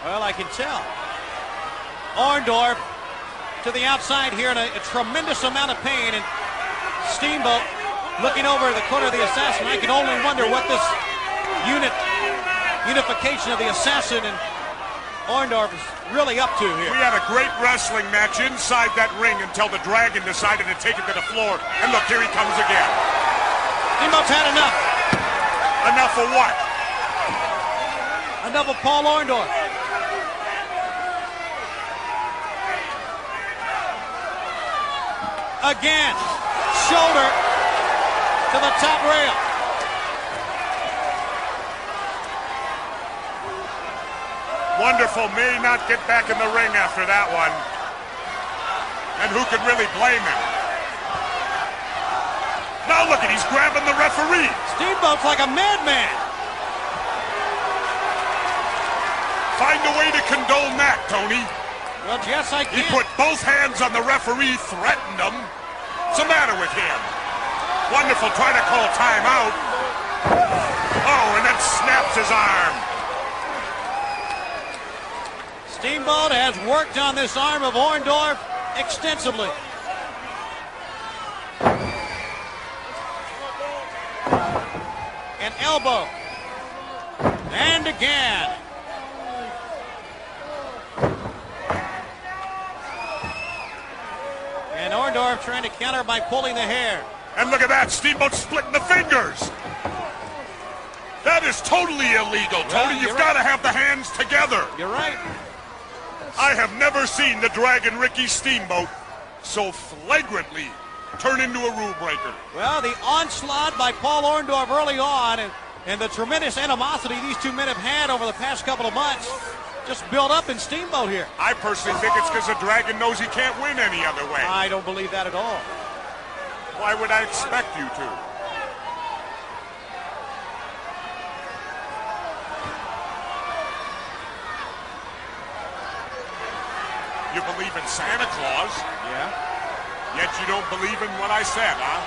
Well, I can tell. Orndorff to the outside here in a tremendous amount of pain, and Steamboat looking over the corner of the Assassin. I can only wonder what this unification of the Assassin and Orndorff is really up to here. We had a great wrestling match inside that ring until the Dragon decided to take it to the floor. And look, here he comes again. Steamboat's had enough. Enough of what? Enough of Paul Orndorff. Again, shoulder to the top rail. Wonderful may not get back in the ring after that one. And who could really blame him? Now look at, he's grabbing the referee. Steamboat's like a madman. Find a way to condone that, Tony. Well, yes, I can. He put both hands on the referee, threatened him. What's the matter with him? Wonderful, trying to call timeout. Oh, and then snaps his arm. Steamboat has worked on this arm of Orndorff extensively. An elbow. And again. And Orndorff trying to counter by pulling the hair. And look at that, Steamboat splitting the fingers. That is totally illegal, Tony. Well, You've got to have the hands together. You're right. I have never seen the Dragon Ricky Steamboat so flagrantly turn into a rule breaker. Well, the onslaught by Paul Orndorff early on and the tremendous animosity these two men have had over the past couple of months just built up in Steamboat here. I personally think it's because the Dragon knows he can't win any other way. I don't believe that at all. Why would I expect you to? You believe in Santa Claus? Yeah. Yet you don't believe in what I said, huh?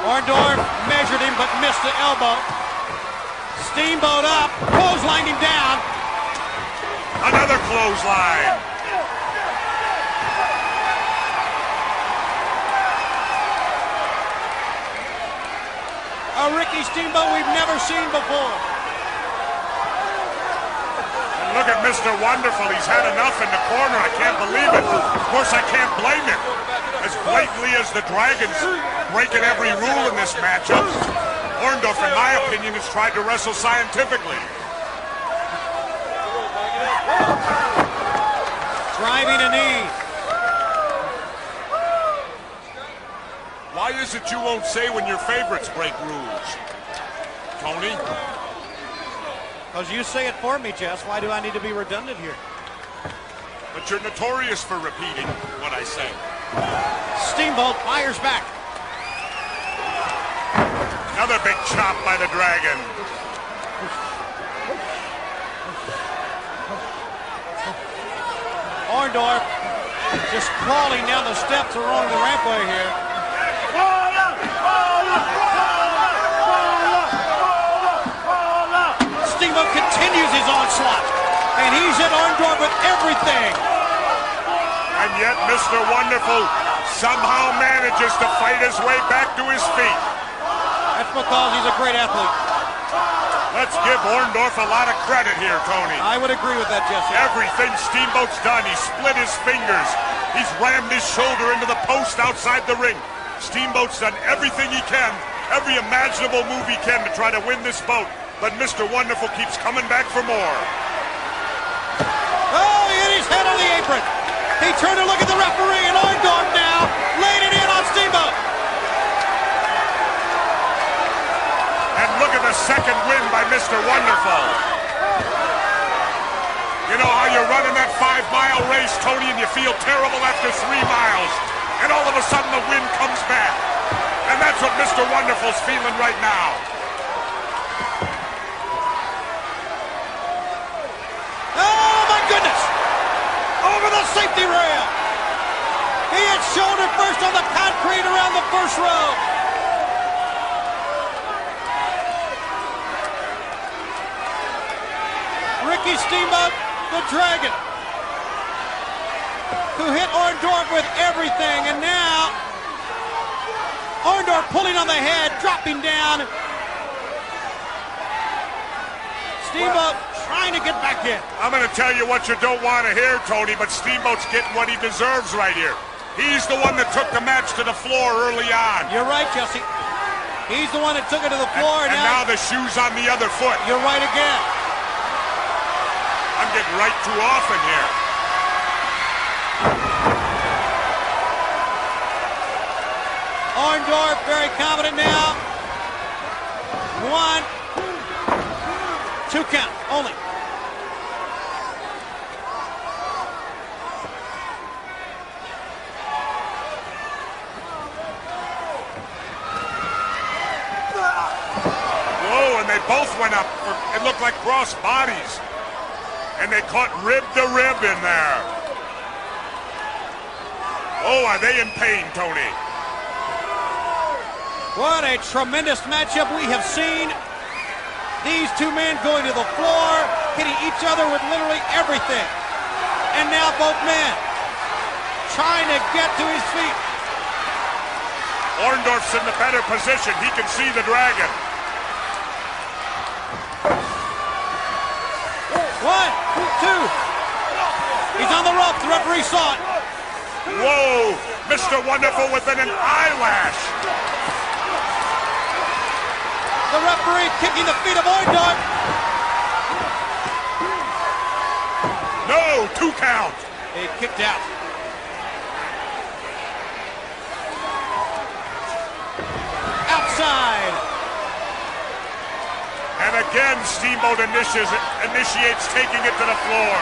Orndorff measured him but missed the elbow. Steamboat up, clotheslined him down. Another clothesline. A Ricky Steamboat we've never seen before. And look at Mr. Wonderful. He's had enough in the corner. I can't believe it. Of course, I can't blame him. As blatantly as the Dragons breaking every rule in this matchup, Orndorff, in my opinion, has tried to wrestle scientifically. Driving a knee. Why is it you won't say when your favorites break rules, Tony? Because you say it for me, Jess. Why do I need to be redundant here? But you're notorious for repeating what I say. Steamboat fires back. Another big chop by the Dragon. Orndorff just crawling down the steps along the rampway here. Steamboat continues his onslaught, and he's at Orndorff with everything. And yet Mr. Wonderful somehow manages to fight his way back to his feet. That's because he's a great athlete. Let's give Orndorff a lot of credit here, Tony. I would agree with that, Jesse. Everything Steamboat's done, he split his fingers. He's rammed his shoulder into the post outside the ring. Steamboat's done everything he can, every imaginable move he can to try to win this bout. But Mr. Wonderful keeps coming back for more. Oh, he hit his head on the apron. He turned to look at the referee, and Orndorff now laid it in on Steamboat. And look at the second win by Mr. Wonderful. You know how you're running that 5-mile race, Tony, and you feel terrible after 3 miles. And all of a sudden the wind comes back. And that's what Mr. Wonderful's feeling right now. Oh, my goodness! Over the safety rail. He hit shoulder first on the concrete around the first row. Ricky Steamboat, the Dragon, who hit Orndorff with everything, and now Orndorff pulling on the head, dropping down. Steamboat trying to get back in. I'm going to tell you what you don't want to hear, Tony, but Steamboat's getting what he deserves right here. He's the one that took the match to the floor early on. You're right, Jesse. He's the one that took it to the floor. And now the shoe's on the other foot. You're right again. I'm getting right too often here. Orndorff very confident now. 1, 2 count only. Whoa, and they both went up. It looked like cross bodies. And they caught rib to rib in there. Oh, are they in pain, Tony? What a tremendous matchup we have seen. These two men going to the floor, hitting each other with literally everything. And now both men trying to get to his feet. Orndorff's in the better position. He can see the Dragon. 1, 2. He's on the rope. The referee saw it. Whoa! Mr. Wonderful within an eyelash. The referee kicking the feet of Orndorff. No, 2 count. He kicked out. Outside. And again, Steamboat initiates taking it to the floor.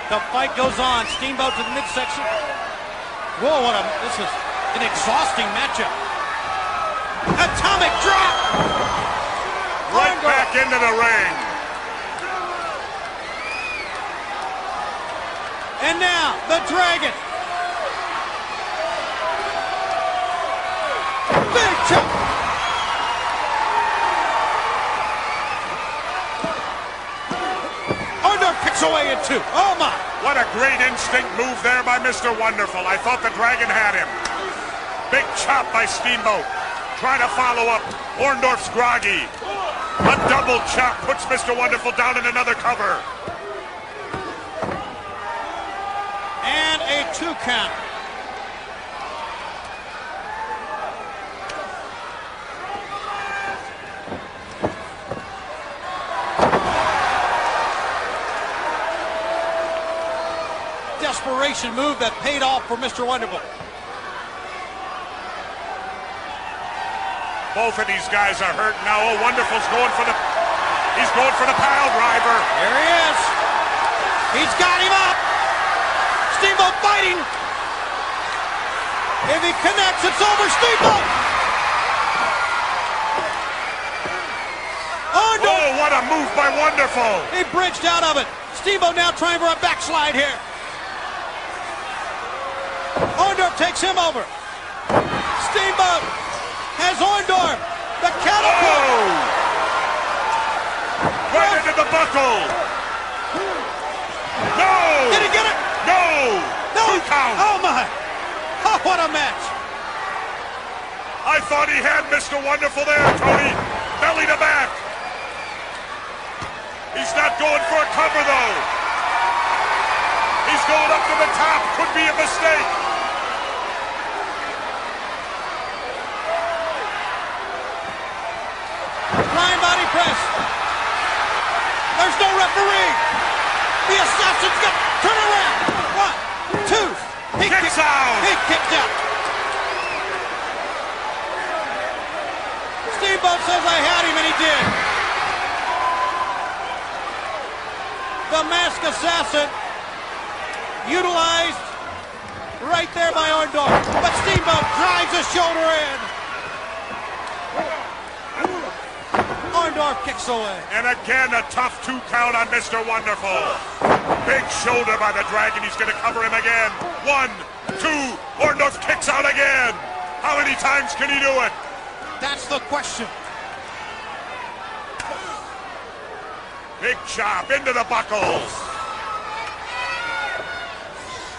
The fight goes on. Steamboat to the midsection. Whoa, this is an exhausting matchup. Atomic drop! Right back into the ring. And now, the Dragon. Big chop! Orndorff kicks away in 2. Oh my! What a great instinct move there by Mr. Wonderful. I thought the Dragon had him. Big chop by Steamboat. Trying to follow up. Orndorff's groggy. A double chop puts Mr. Wonderful down in another cover. And a 2 count. Desperation move that paid off for Mr. Wonderful. Both of these guys are hurt now. Oh, Wonderful's going for the pile driver. Here he is. He's got him up. Steamboat fighting. If he connects, it's over. Steamboat. Orndorff. Oh, what a move by Wonderful. He bridged out of it. Steamboat now trying for a backslide here. Orndorff takes him over. Steamboat has Orndorff. The catapult. Oh! Right into the buckle. No! Did he get it? No! No! 2 count. Oh my! Oh, what a match! I thought he had Mr. Wonderful there, Tony. Belly to back. He's not going for a cover, though. He's going up to the top. Could be a mistake. Flying body press. There's no referee. The assassin's got turn around. 1, 2. He Kicks out. He kicked out. Steamboat says I had him, and he did. The masked assassin utilized right there by Orndorff, but Steamboat drives his shoulder in. Orndorff kicks away. And again, a tough 2 count on Mr. Wonderful. Big shoulder by the Dragon. He's going to cover him again. 1, 2, Orndorff kicks out again. How many times can he do it? That's the question. Big chop into the buckles.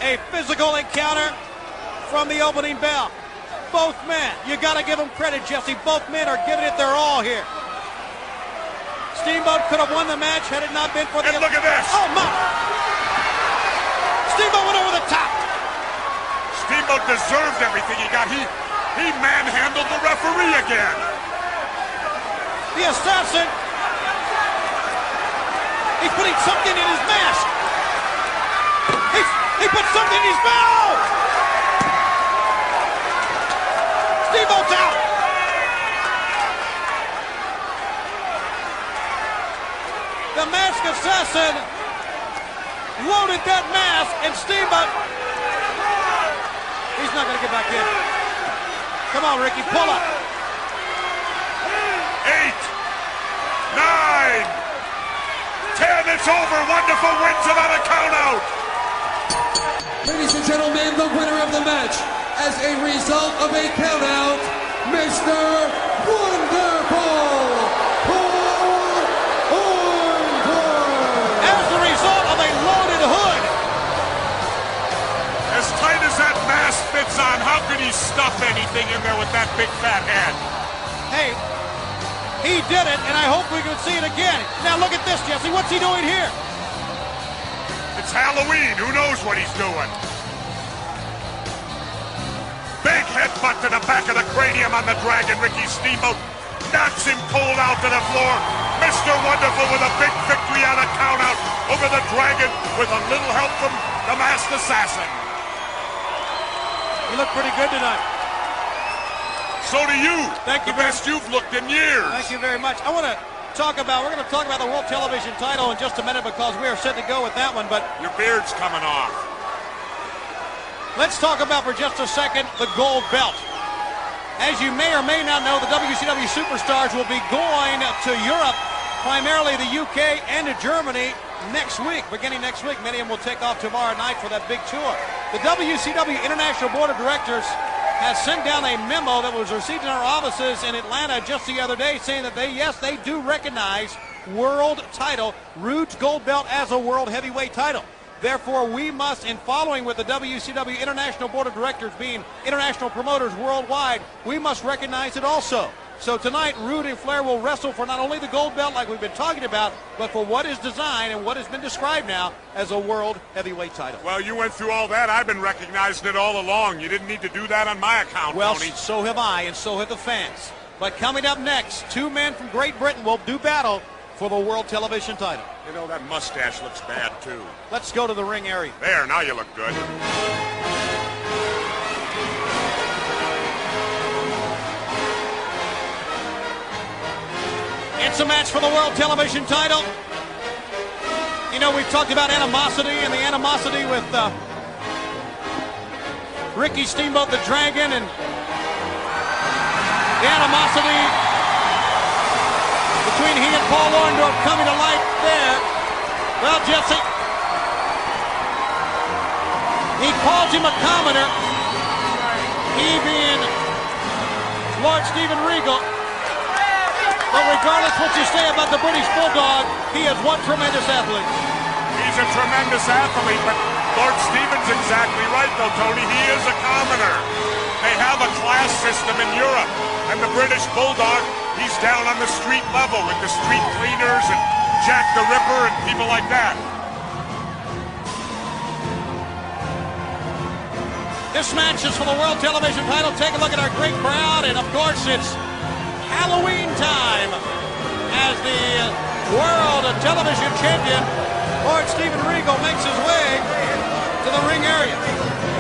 A physical encounter from the opening bell. Both men, you got to give them credit, Jesse. Both men are giving it their all here. Steamboat could have won the match had it not been for the... And look at this. Oh, my. Steamboat went over the top. Steamboat deserved everything he got. He manhandled the referee again. The assassin. He's putting something in his mask. He put something in his mouth. Steamboat's out. The mask assassin loaded that mask, and Steamboat, he's not going to get back in. Come on, Ricky, pull up. 8, 9, 10, it's over. Wonderful wins without a count out. Ladies and gentlemen, the winner of the match, as a result of a countout, Mr. Wonderful. As a result of a loaded hood. As tight as that mask fits on, how could he stuff anything in there with that big fat head? Hey, he did it, and I hope we can see it again. Now look at this, Jesse. What's he doing here? It's Halloween. Who knows what he's doing? Big headbutt to the back of the cranium on the Dragon. Ricky Steamboat knocks him cold out to the floor. Mr. Wonderful with a big victory on a countout over the Dragon with a little help from the masked assassin. You look pretty good tonight. So do you. Thank you. The best you've looked in years. Thank you very much. We're going to talk about the World Television title in just a minute because we are set to go with that one, but your beard's coming off. let's talk about for just a second the gold belt. As you may or may not know, the WCW superstars will be going to Europe, primarily the UK and to Germany next week, beginning next week. Many of them will take off tomorrow night for that big tour. The WCW International Board of Directors has sent down a memo that was received in our offices in Atlanta just the other day saying that they do recognize world title, Rude's gold belt as a world heavyweight title. Therefore, we must, in following with the WCW International Board of Directors being international promoters worldwide, we must recognize it also. So tonight, Rude and Flair will wrestle for not only the gold belt like we've been talking about, but for what is designed and what has been described now as a world heavyweight title. Well, you went through all that. I've been recognizing it all along. You didn't need to do that on my account, well, Tony. So have I, and so have the fans. But coming up next, two men from Great Britain will do battle for the world television title. You know, that mustache looks bad, too. Let's go to the ring area. There, now you look good. It's a match for the world television title. You know, we've talked about animosity and the animosity with Ricky Steamboat, the Dragon, and the animosity between he and Paul Orndorff coming to light there. Well, Jesse, he calls him a commoner, he being Lord Steven Regal. But regardless what you say about the British Bulldog, he is one tremendous athlete. He's a tremendous athlete, but Lord Steven's exactly right, though, Tony. He is a commoner. They have a class system in Europe, and the British Bulldog, he's down on the street level with the street cleaners and Jack the Ripper and people like that. This match is for the world television title. Take a look at our great crowd, and of course it's Halloween time as the world television champion Lord Steven Regal makes his way to the ring area.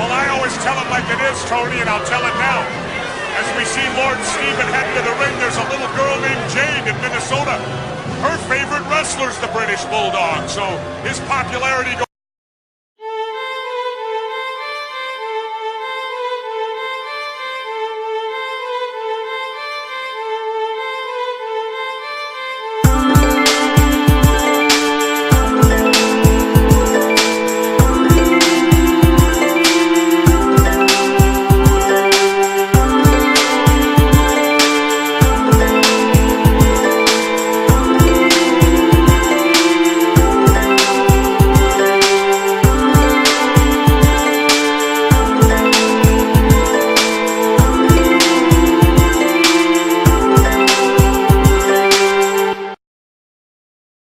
Well, I always tell it like it is, Tony, and I'll tell it now. As we see Lord Steven head to the ring, there's a little girl named Jade in Minnesota. Her favorite wrestler's the British Bulldog, so his popularity goes